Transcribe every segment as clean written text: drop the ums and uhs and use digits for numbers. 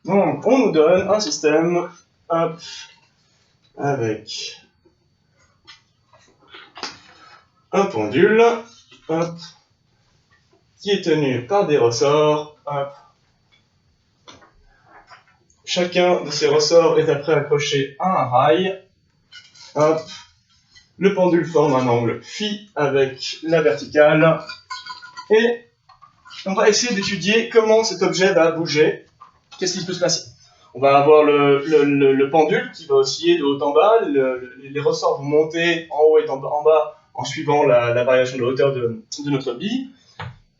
Donc, on nous donne un système, hop, avec un pendule, hop, qui est tenu par des ressorts, hop. Chacun de ces ressorts est après accroché à un rail, hop. Le pendule forme un angle phi avec la verticale, et on va essayer d'étudier comment cet objet va bouger. Qu'est-ce qui peut se passer? On va avoir le pendule qui va osciller de haut en bas, les ressorts vont monter en haut et en bas en suivant la variation de hauteur de notre bille.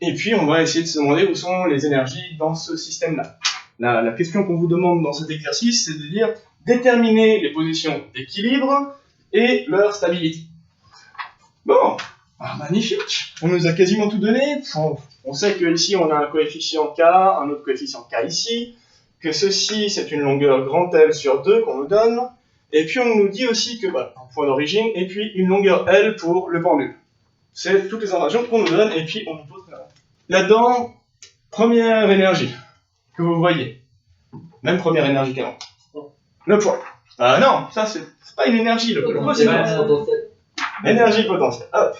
Et puis on va essayer de se demander où sont les énergies dans ce système-là. La question qu'on vous demande dans cet exercice, c'est de dire déterminer les positions d'équilibre et leur stabilité. Bon, magnifique, on nous a quasiment tout donné. On sait qu'ici on a un coefficient K, un autre coefficient K ici, que ceci c'est une longueur grand L sur 2 qu'on nous donne, et puis on nous dit aussi que voilà, un point d'origine, et puis une longueur L pour le pendule. C'est toutes les informations qu'on nous donne, et puis on nous pose là-dedans, première énergie que vous voyez, même première énergie qu'avant, le poids. Ah non, ça c'est pas une énergie, le poids c'est l'énergie potentielle, hop.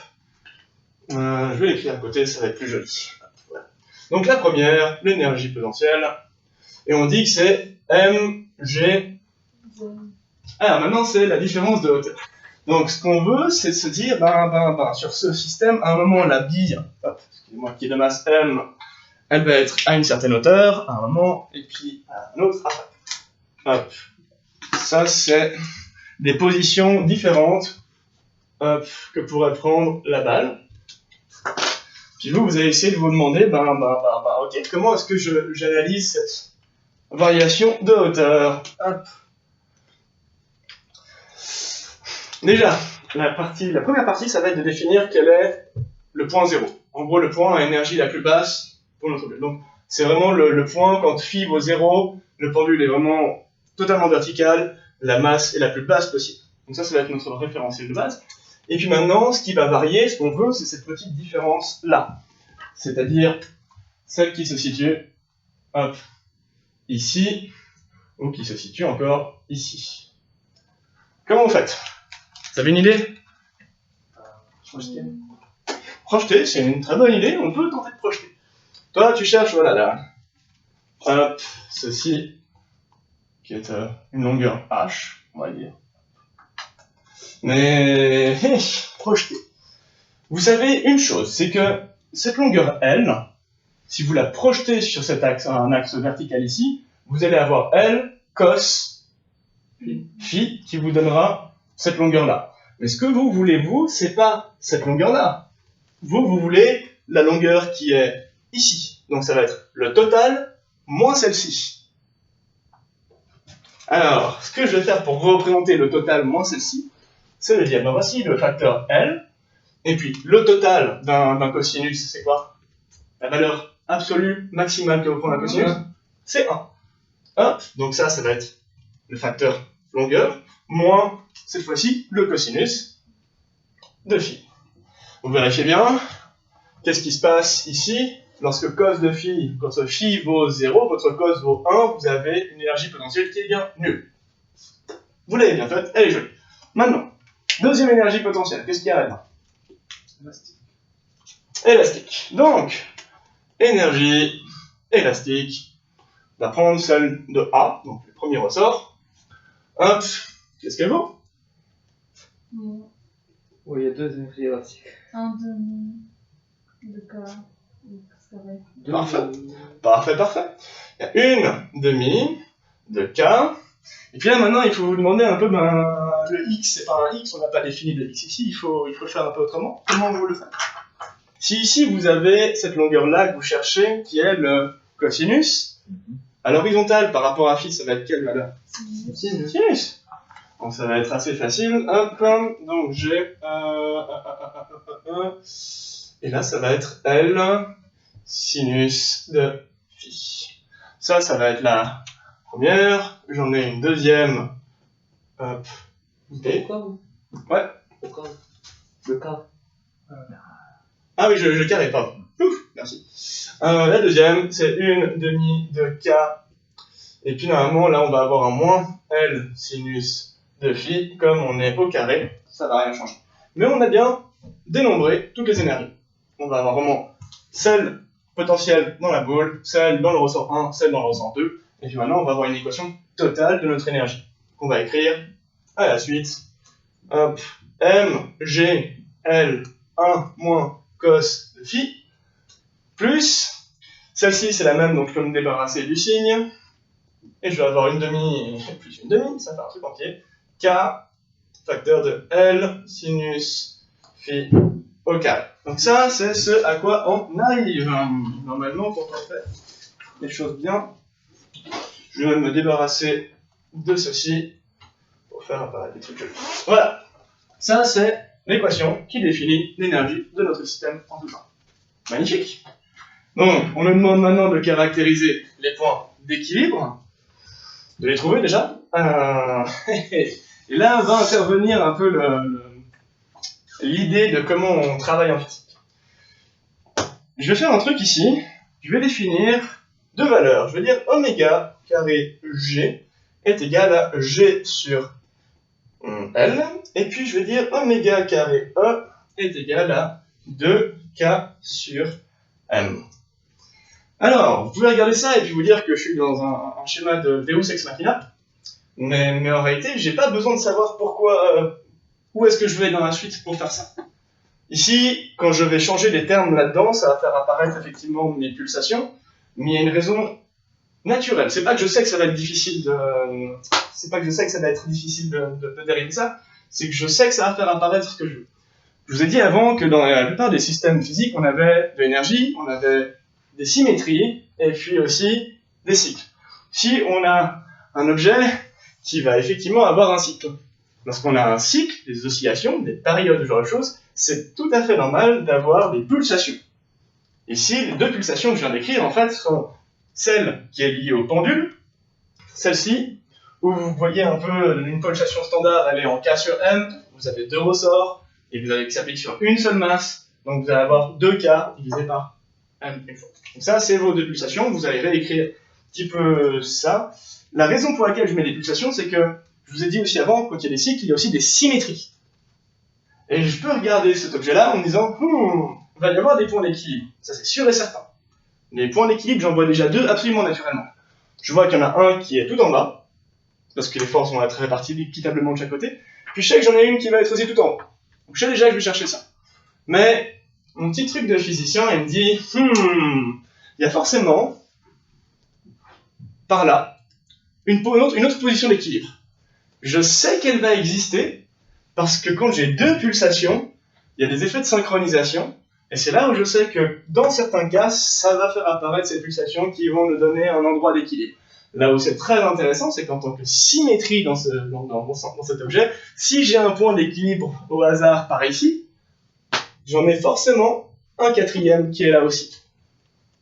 Je vais l'écrire à côté, ça va être plus joli. Voilà. Donc la première, l'énergie potentielle, et on dit que c'est mg. Alors maintenant c'est la différence de hauteur. Donc ce qu'on veut, c'est se dire, sur ce système, à un moment la bille, excusez-moi, qui est de masse m, elle va être à une certaine hauteur, à un moment, et puis à un autre après. Hop. Ça c'est des positions différentes, hop, que pourrait prendre la balle. Puis vous allez essayer de vous demander, ok, comment est-ce que j'analyse cette variation de hauteur? Hop. Déjà, la première partie, ça va être de définir quel est le point 0. En gros, le point à énergie la plus basse pour notre objet. Donc, c'est vraiment le point quand phi vaut 0, le pendule est vraiment totalement vertical, la masse est la plus basse possible. Donc ça va être notre référentiel de base. Et puis maintenant, ce qui va varier, ce qu'on veut, c'est cette petite différence-là. C'est-à-dire celle qui se situe, hop, ici, ou qui se situe encore ici. Comment vous faites? Vous avez une idée? Projeter, c'est une très bonne idée, on peut tenter de projeter. Toi, tu cherches, voilà, là. Hop, ceci, qui est une longueur h, on va dire. Mais, projeter. Vous savez une chose, c'est que cette longueur L, si vous la projetez sur cet axe, un axe vertical ici, vous allez avoir L cos phi qui vous donnera cette longueur-là. Mais ce que vous voulez, vous, c'est pas cette longueur-là. Vous voulez la longueur qui est ici. Donc ça va être le total moins celle-ci. Alors, ce que je vais faire pour représenter le total moins celle-ci, c'est de dire, voici le facteur L, et puis le total d'un cosinus, c'est quoi? La valeur absolue maximale que vous prenez un cosinus, c'est 1. Hop, donc ça va être le facteur longueur, moins, cette fois-ci, le cosinus de phi. Vous vérifiez bien, qu'est-ce qui se passe ici? Lorsque cos de phi, quand phi vaut 0, votre cos vaut 1, vous avez une énergie potentielle qui est bien nulle. Vous l'avez bien faite, elle est jolie. Maintenant, deuxième énergie potentielle, qu'est-ce qu'il y a là-dedans? Élastique. Donc, énergie élastique, on va prendre celle de A, donc le premier ressort. Hop, qu'est-ce qu'elle vaut? Oui, il y a deux énergies élastiques. Un demi de K. Parfait. Il y a une demi de K. Et puis là, maintenant, il faut vous demander un peu, le X, c'est pas un X, on n'a pas défini de X ici, il faut le faire un peu autrement. Comment vous le faites? Si ici, vous avez cette longueur-là que vous cherchez, qui est le cosinus, à l'horizontale, par rapport à phi, ça va être quelle valeur? Sinus. Donc ça va être assez facile. Hop, donc j'ai... et là, ça va être L sinus de phi. Ça va être la première. J'en ai une deuxième. Hop. B. Ouais. Le K. Ah oui, je carré, pardon. Ouf, merci. La deuxième, c'est une demi de K Et puis normalement, là, on va avoir un moins L sinus de phi, comme on est au carré, ça va rien changer. Mais on a bien dénombré toutes les énergies. On va avoir vraiment celle potentielle dans la boule, celle dans le ressort 1, celle dans le ressort 2, et puis maintenant, on va avoir une équation totale de notre énergie. On va écrire à la suite, hop, mg L 1 moins cos de phi, plus, celle-ci c'est la même, donc je peux me débarrasser du signe, et je vais avoir une demi plus une demi, ça fait un truc entier, k facteur de L sinus phi au carré. Donc ça, c'est ce à quoi on arrive. Normalement, quand on fait les choses bien, je vais même me débarrasser de ceci pour faire apparaître des trucs. Voilà, ça c'est l'équation qui définit l'énergie de notre système en tout temps. Magnifique. Donc, on nous demande maintenant de caractériser les points d'équilibre, de les trouver déjà. Et là va intervenir un peu l'idée de comment on travaille en physique. Je vais faire un truc ici, je vais définir deux valeurs. Je vais dire oméga carré G est égal à G sur L, et puis je vais dire oméga carré E est égal à 2K sur M. Alors, vous pouvez regarder ça et puis vous dire que je suis dans un schéma de Deus ex machina, mais en réalité, j'ai pas besoin de savoir pourquoi, où est-ce que je vais dans la suite pour faire ça. Ici, quand je vais changer les termes là-dedans, ça va faire apparaître effectivement mes pulsations, mais il y a une raison naturelle. C'est pas que je sais que ça va être difficile de dériver ça, c'est que je sais que ça va faire apparaître ce que je veux. Je vous ai dit avant que dans la plupart des systèmes physiques, on avait de l'énergie, on avait des symétries, et puis aussi des cycles. Si on a un objet qui va effectivement avoir un cycle, lorsqu'on a un cycle, des oscillations, des périodes, ce genre de choses, c'est tout à fait normal d'avoir des pulsations. Ici, les deux pulsations que je viens d'écrire, en fait, sont celle qui est liée au pendule, celle-ci, où vous voyez un peu une pulsation standard, elle est en K sur M, vous avez deux ressorts, et vous avez qui s'applique sur une seule masse, donc vous allez avoir 2K divisé par M une fois. Donc ça, c'est vos deux pulsations, vous allez réécrire un petit peu ça. La raison pour laquelle je mets des pulsations, c'est que, je vous ai dit aussi avant, quand il y a des cycles, il y a aussi des symétries. Et je peux regarder cet objet-là en me disant, il va y avoir des points d'équilibre, ça c'est sûr et certain. Les points d'équilibre, j'en vois déjà deux absolument naturellement. Je vois qu'il y en a un qui est tout en bas, parce que les forces vont être réparties équitablement de chaque côté, puis je sais que j'en ai une qui va être aussi tout en haut. Donc je sais déjà que je vais chercher ça. Mais mon petit truc de physicien, il me dit, il y a forcément, par là, une autre position d'équilibre. Je sais qu'elle va exister, parce que quand j'ai deux pulsations, il y a des effets de synchronisation, et c'est là où je sais que, dans certains cas, ça va faire apparaître ces pulsations qui vont nous donner un endroit d'équilibre. Là où c'est très intéressant, c'est qu'en tant que symétrie dans cet objet, si j'ai un point d'équilibre au hasard par ici, j'en ai forcément un quatrième qui est là aussi.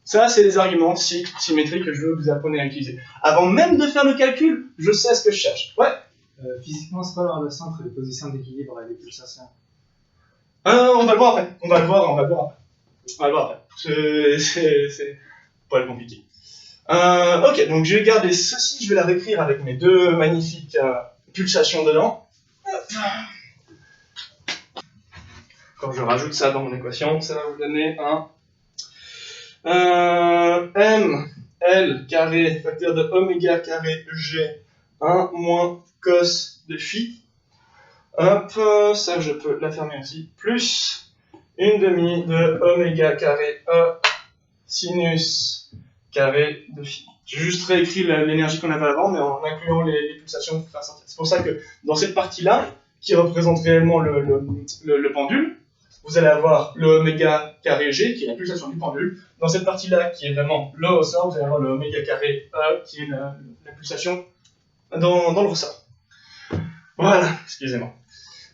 Ça, c'est les arguments symétriques que je veux que vous appreniez à utiliser. Avant même de faire le calcul, je sais ce que je cherche. Ouais. Physiquement, c'est pas la relation entre les positions d'équilibre et les pulsations. On va le voir après. On va le voir après. C'est pas compliqué. Ok, donc je vais garder ceci, je vais la réécrire avec mes deux magnifiques pulsations dedans. Quand je rajoute ça dans mon équation, ça va vous donner m L carré facteur de oméga carré G 1 moins cos de phi. Hop, ça je peux la fermer aussi. Plus une demi de oméga carré E sinus carré de phi. J'ai juste réécrit l'énergie qu'on avait avant, mais en incluant les pulsations pour faire sortir. C'est pour ça que dans cette partie-là, qui représente réellement le pendule, vous allez avoir le oméga carré G, qui est la pulsation du pendule. Dans cette partie-là, qui est vraiment le ressort, vous allez avoir le oméga carré E, qui est la pulsation dans le ressort. Voilà, excusez-moi.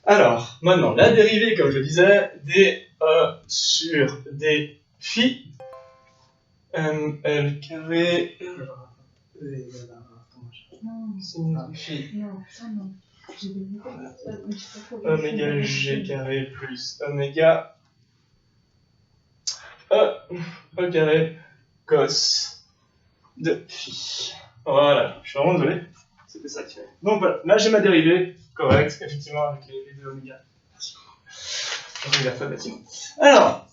Alors, maintenant, la dérivée, comme je disais, dE sur d phi, ml carré, Non, phi, non, ça non. J'ai des oméga g carré plus oméga E carré cos de phi. Voilà, je suis vraiment désolé. C'était ça qui fait. Donc voilà, là j'ai ma dérivée correcte, effectivement, avec les deux oméga. Oméga fois bâtiment. Alors,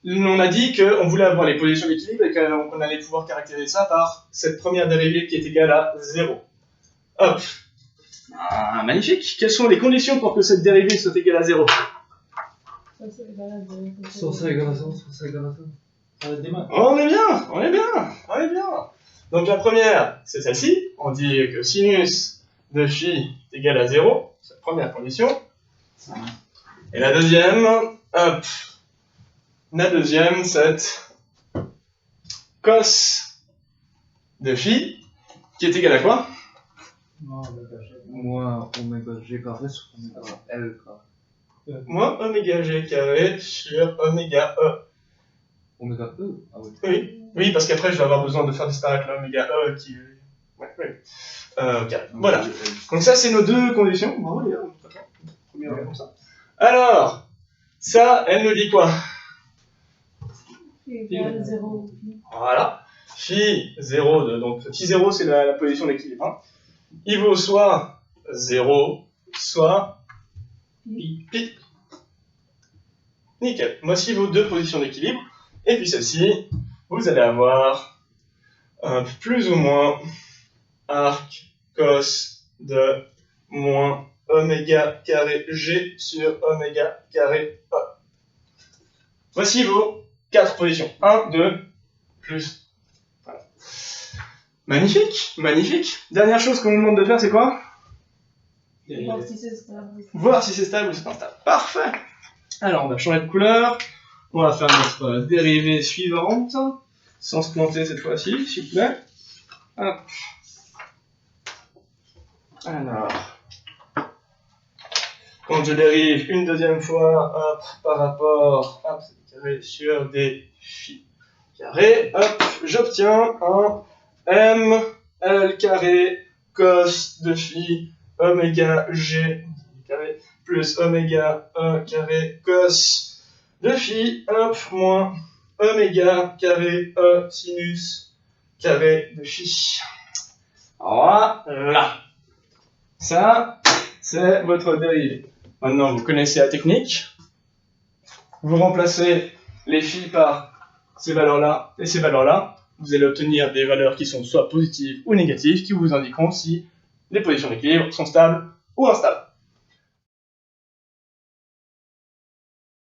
on a dit qu'on voulait avoir les positions d'équilibre et qu'on allait pouvoir caractériser ça par cette première dérivée qui est égale à 0. Hop. Ah, magnifique. Quelles sont les conditions pour que cette dérivée soit égale à 0? Ça égale à 0. Soit ça égale à ça, soit ça égale à ça. Ça va être des maths. On est bien, on est bien, on est bien. Donc la première, c'est celle-ci. On dit que sinus de phi est égal à 0. C'est la première condition. Et la deuxième, hop. La deuxième, c'est cos de phi qui est égal à quoi? Non, oméga G. Moins oméga G carré sur oméga L carré. Moins oméga g carré sur oméga e. Oméga E? Ah oui. Oui, oui, parce qu'après je vais avoir besoin de faire disparaître l'oméga e qui est... Ouais, ouais. Carré. Voilà. Donc ça, c'est nos deux conditions. Bravo les gars, premier regard comme ça. Alors, ça, elle nous dit quoi? Égale à 0. Voilà. Phi 0, donc phi 0 c'est la position d'équilibre. Hein. Il vaut soit 0, soit pi. Nickel. Voici vos deux positions d'équilibre. Et puis celle-ci, vous allez avoir plus ou moins arc cos de moins oméga carré g sur oméga carré e. Voici vos 4 positions. 1, 2, plus. Voilà. Magnifique, magnifique. Dernière chose qu'on nous demande de faire, c'est quoi? Voir si c'est stable. Voir si c'est stable ou c'est pas stable. Parfait. Alors, on va changer de couleur. On va faire notre dérivée suivante. Sans se planter cette fois-ci, s'il vous plaît. Hop. Alors. Quand je dérive une deuxième fois, hop, par rapport, hop, carré sur des phi carré, hop, j'obtiens un m l carré cos de phi oméga g carré plus oméga e carré cos de phi, hop, moins oméga carré e sinus carré de phi. Voilà. Ça, c'est votre dérivée. Maintenant, vous connaissez la technique. Vous remplacez les phi par ces valeurs-là et ces valeurs-là. Vous allez obtenir des valeurs qui sont soit positives ou négatives, qui vous indiqueront si les positions d'équilibre sont stables ou instables.